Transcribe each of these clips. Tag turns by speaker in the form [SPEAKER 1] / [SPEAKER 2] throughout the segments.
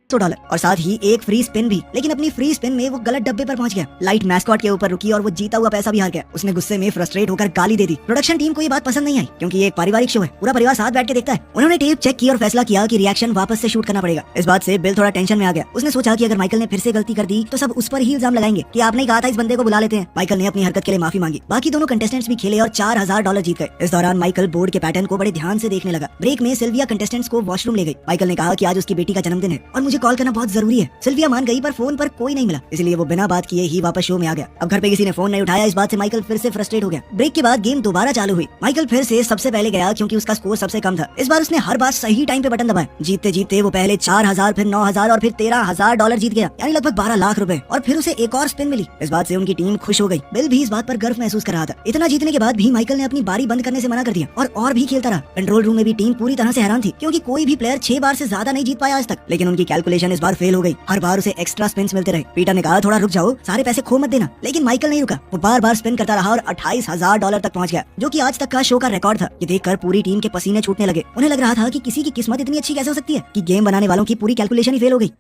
[SPEAKER 1] $100 और साथ ही एक फ्री स्पिन भी। लेकिन अपनी फ्री स्पिन में वो गलत डब्बे पर पहुंच गया। लाइट मैस्कॉट के ऊपर रुकी और वो जीता हुआ पैसा भी हार गया। उसने गुस्से में फ्रस्ट्रेट होकर गाली दे दी। प्रोडक्शन टीम को ये बात पसंद नहीं आई क्योंकि ये एक पारिवारिक शो है, पूरा परिवार साथ बैठ के देखता है। उन्होंने टेप चेक की और फैसला किया कि रिएक्शन वापस से शूट करना पड़ेगा। इस बात से बिल थोड़ा टेंशन में आ गया। उसने सोचा कि अगर माइकल ने फिर से गलती कर दी तो सब उस पर ही इल्जाम लगाएंगे कि आपने ही कहा था इस बंदे को बुला लेते हैं। माइकल ने अपनी हरकत के लिए माफी मांगी। बाकी दोनों कंटेस्टेंट्स भी खेले और $4000 जीत गए। इस दौरान माइकल बोर्ड के पैटर्न को बड़े ध्यान से देखने लगा। ब्रेक में सिल्विया कंटेस्टेंट्स को वॉशरूम ले गई। माइकल ने कहा कि आज उसकी बेटी का जन्मदिन है और मुझे कॉल करना बहुत जरूरी है। सिल्विया मान गई पर फोन पर कोई नहीं मिला, इसलिए वो बिना बात किए ही वापस शो में आ गया। अब घर पे किसी ने फोन नहीं उठाया। इस बात से माइकल फिर से फ्रस्ट्रेट हो गया। ब्रेक के बाद गेम दोबारा चालू हुई। माइकल फिर से सबसे पहले गया क्योंकि उसका स्कोर सबसे कम था। इस बार उसने हर बार सही टाइम पे बटन दबाया। जीतते जीतते वो पहले 4000, फिर 9000 और फिर $13000 जीत गया, यानी लगभग 12 लाख रुपए। और फिर उसे एक और स्पिन मिली। इस बात से उनकी टीम खुश हो गई। बिल भी इस बात पर गर्व महसूस कर रहा था। इतना जीतने के बाद भी माइकल ने अपनी बारी बंद करने से मना कर दिया और भी खेलता रहा। कंट्रोल रूम में भी टीम पूरी तरह से हैरान थी क्योंकि कोई भी प्लेयर 6 बार से ज्यादा नहीं जीत पाया आज तक। लेकिन उनकी कैलकुलेशन इस बार फेल हो गई। हर बार उसे एक्स्ट्रा स्पिन्स मिलते रहे। पीटर ने कहा थोड़ा रुक जाओ, सारे पैसे खो मत देना। लेकिन माइकल नहीं रुका। वो बार बार स्पिन करता रहा और $28000 तक पहुंच गया, जो कि आज तक का शो का रिकॉर्ड था। ये देखकर पूरी टीम के पसीने छूटने लगे। उन्हें लग रहा था कि किसी की किस्मत इतनी अच्छी कैसे हो सकती है कि गेम बनाने वालों की पूरी कैलकुलेशन ही फेल हो गई।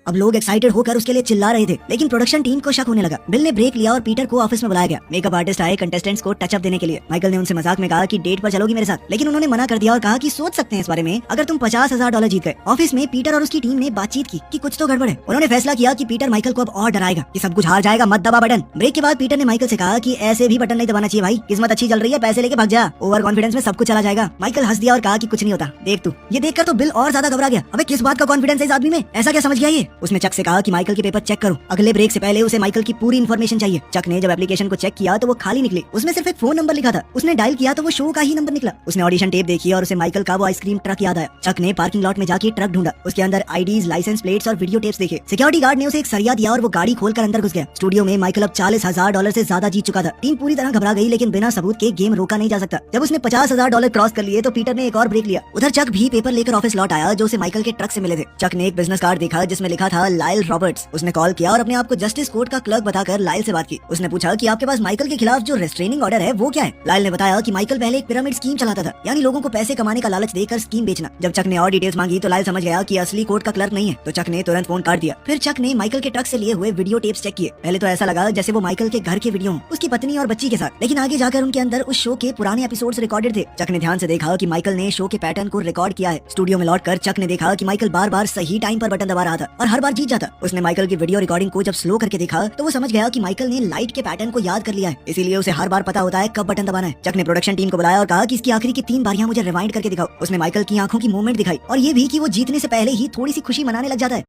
[SPEAKER 1] अब लोग एक्साइटेड होकर उसके लिए चिल्ला रहे थे, लेकिन प्रोडक्शन टीम को शक होने लगा। बिल ने ब्रेक लिया और पीटर को ऑफिस में बुलाया गया। मेकअप आर्टिस्ट आए कंटेस्टेंट्स को टचअप देने के लिए। माइकल ने उनसे मजाक में कहा कि डेट पर चलोगी मेरे साथ, लेकिन उन्होंने मना कर दिया और कहा कि सोच सकते हैं इस बारे में अगर तुम $50000 जीत गए। ऑफिस में पीटर और उसकी टीम ने बातचीत की कि कुछ तो गड़बड़ है। उन्होंने फैसला किया कि पीटर माइकल को अब और डराएगा कि सब कुछ हार जाएगा, मत दबा बटन। ब्रेक के बाद पीटर ने माइकल से कहा कि ऐसे भी बटन नहीं दबाना चाहिए भाई, किस्मत अच्छी चल रही है, पैसे लेके भाग जा, ओवर कॉन्फिडेंस में सब कुछ चला जाएगा। माइकल हंस दिया और कहा कि कुछ नहीं होता, देख तू। ये देखकर तो बिल और ज्यादा घबरा गया। अबे किस बात का कॉन्फिडेंस है इस आदमी में, ऐसा क्या समझ गया ये। उसने चक से कहा कि माइकल के पेपर चेक करो। अगले ब्रेक से पहले उसे माइकल की पूरी इन्फॉर्मेशन चाहिए। चक ने जब एप्लीकेशन को चेक किया तो वो खाली निकली। उसमें सिर्फ एक फोन नंबर लिखा था। उसने डायल किया तो वो शो का ही नंबर निकला। उसने ऑडिशन टेप देखी और उसे माइकल का वो आइसक्रीम ट्रक याद आया। चक ने पार्किंग लॉट में जाके ट्रक ढूंढा। उसके अंदर आईडीज, लाइसेंस प्लेट्स और वीडियो टेप्स देखे। सिक्योरिटी गार्ड ने उसे एक सरिया दिया और वो गाड़ी खोलकर अंदर घुस गया। स्टूडियो में माइकल अब $40000 से ज्यादा जीत चुका था। टीम पूरी तरह घबरा गई, लेकिन बिना सबूत के गेम रोका नहीं जा सकता। जब उसने $50000 क्रॉस कर लिए तो पीटर ने एक और ब्रेक लिया। उधर चक भी पेपर लेकर ऑफिस लौट आया जो उसे माइकल के ट्रक से मिले थे। चक ने एक बिजनेस कार्ड देखा जिसमें लिखा था लाइल रॉबर्ट्स। उसने कॉल किया और अपने आप को जस्टिस कोर्ट का क्लर्क बताकर लाइल से बात की। उसने पूछा कि आपके पास माइकल के खिलाफ जो रेस्ट्रेनिंग ऑर्डर है वो क्या है। लाइल ने बताया कि माइकल पहले एक पिरामिड स्कीम चलाता था, यानी लोगों को पैसे कमाने का लालच देकर स्कीम बेचना। जब चक ने और डिटेल्स मांगी तो लाइल समझ गया कि असली कोर्ट का क्लर्क नहीं है, तो चक ने तुरंत फोन काट दिया। फिर चक ने माइकल के ट्रक से लिए हुए वीडियो टेप्स चेक किए। पहले तो ऐसा लगा जैसे वो माइकल के घर के वीडियो हों, उसकी पत्नी और बच्ची के साथ, लेकिन आगे जाकर उनके अंदर उस शो के पुराने एपिसोड्स रिकॉर्डेड थे। चक ने ध्यान से देखा कि माइकल ने शो के पैटर्न को रिकॉर्ड किया है। स्टूडियो में लौटकर चक ने देखा कि माइकल बार बार सही टाइम पर बटन दबा रहा था और हर बार जीत जाता। उसने माइकल की वीडियो रिकॉर्डिंग को जब स्लो करके देखा तो वो समझ गया कि माइकल ने लाइट के पैटर्न को याद कर लिया है, इसीलिए उसे हर बार पता होता है कब बटन दबाना है। चक ने प्रोडक्शन टीम को बुलाया और कहा कि इसकी आखिरी की 3 बारियां मुझे रिवाइंड करके दिखाओ। उसने माइकल की आंखों की मूवमेंट दिखाई और ये भी कि वो जीतने से पहले ही थोड़ी सी खुशी मनाने लग जाता है।